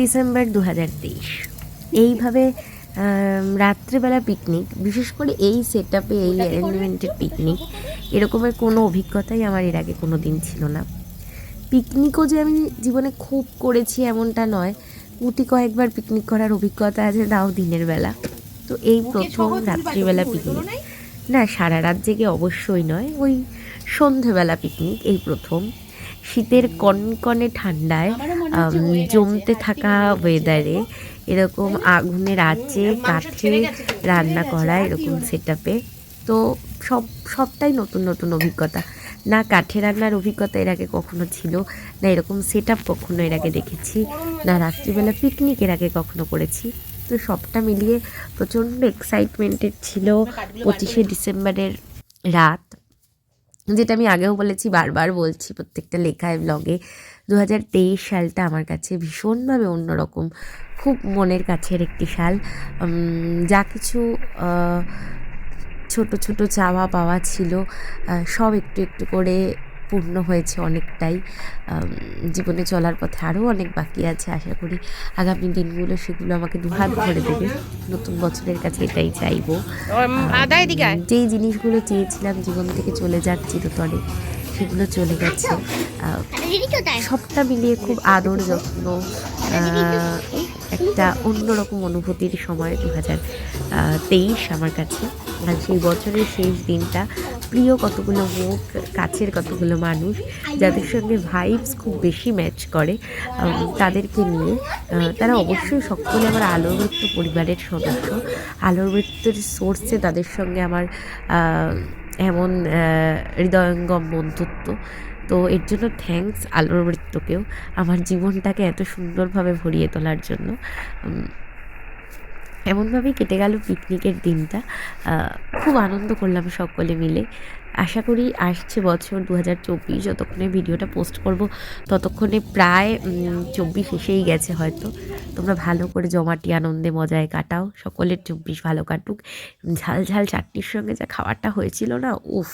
December 2023 এইভাবে রাত্রেবেলা picnic, বিশেষ করে এই সেট আপে, এই অ্যারেঞ্জমেন্টের পিকনিক, এরকমের কোনো অভিজ্ঞতাই আমার এর আগে কোনো দিন ছিল না। পিকনিকও যে আমি জীবনে খুব করেছি এমনটা নয়, গুটি কয়েকবার পিকনিক করার অভিজ্ঞতা আছে, তাও দিনের বেলা। তো এই প্রথম রাত্রিবেলা পিকনিক, না সারা রাত জেগে অবশ্যই নয়, ওই সন্ধেবেলা পিকনিক এই প্রথম। শীতের কনকনে ঠান্ডায় জমতে থাকা ওয়েদারে এরকম আগুনের আঁচে কাঠে রান্না করা এরকম সেট আপে, তো সবটাই নতুন নতুন অভিজ্ঞতা। না কাঠে রান্নার অভিজ্ঞতা এর আগে কখনো ছিল, না এরকম সেট আপ কখনো এর আগে দেখেছি, না রাত্রিবেলা পিকনিক এর আগে কখনো করেছি। তো সবটা মিলিয়ে প্রচণ্ড এক্সাইটমেন্টেড ছিল 25শে ডিসেম্বরের রাত, যেটা আমি আগেও বলেছি, বারবার বলছি প্রত্যেকটা লেখায়, ব্লগে। 2023 সালটা আমার কাছে ভীষণভাবে অন্যরকম, খুব মনের কাছের একটি সাল। যা কিছু ছোট ছোট চাওয়া পাওয়া ছিল সব একটু একটু করে পূর্ণ হয়েছে অনেকটাই। জীবনে চলার পথে আরও অনেক বাকি আছে, আশা করি আগামী দিনগুলো সেগুলো আমাকে দুহাত ভরে দেবে। নতুন বছরের কাছে এটাই চাইবো, যেই জিনিসগুলো চেয়েছিলাম জীবন থেকে চলে যাক চিরতরে, সেগুলো চলে গেছে। সবটা মিলিয়ে খুব আদর যত্ন, একটা অন্যরকম অনুভূতির সময় 2023 আমার কাছে। আর সেই বছরের শেষ দিনটা, প্রিয় কতগুলো মুখ, কাছের কতগুলো মানুষ যাদের সঙ্গে ভাইবস খুব বেশি ম্যাচ করে, তাদেরকে নিয়ে। তারা অবশ্যই সকলে আমার আলোর বৃত্ত পরিবারের সদস্য। আলোর বৃত্তের সোর্সে তাদের সঙ্গে আমার এমন হৃদয়ঙ্গম বন্ধুত্ব। তো এর জন্য থ্যাঙ্কস আলোর বৃত্তকেও, আমার জীবনটাকে এত সুন্দরভাবে ভরিয়ে তোলার জন্য। এমনভাবেই কেটে গেল পিকনিকের দিনটা, খুব আনন্দ করলাম সকলে মিলে। আশা করি আসছে বছর 2024, যতক্ষণে ভিডিওটা পোস্ট করব ততক্ষণে প্রায় 24 এসেই গেছে হয়তো। তোমরা ভালো করে জমাটি আনন্দে মজায় কাটাও, সকলের 24 ভালো কাটুক। ঝাল ঝাল চাটনির সঙ্গে যা খাবারটা হয়েছিল না, উফ।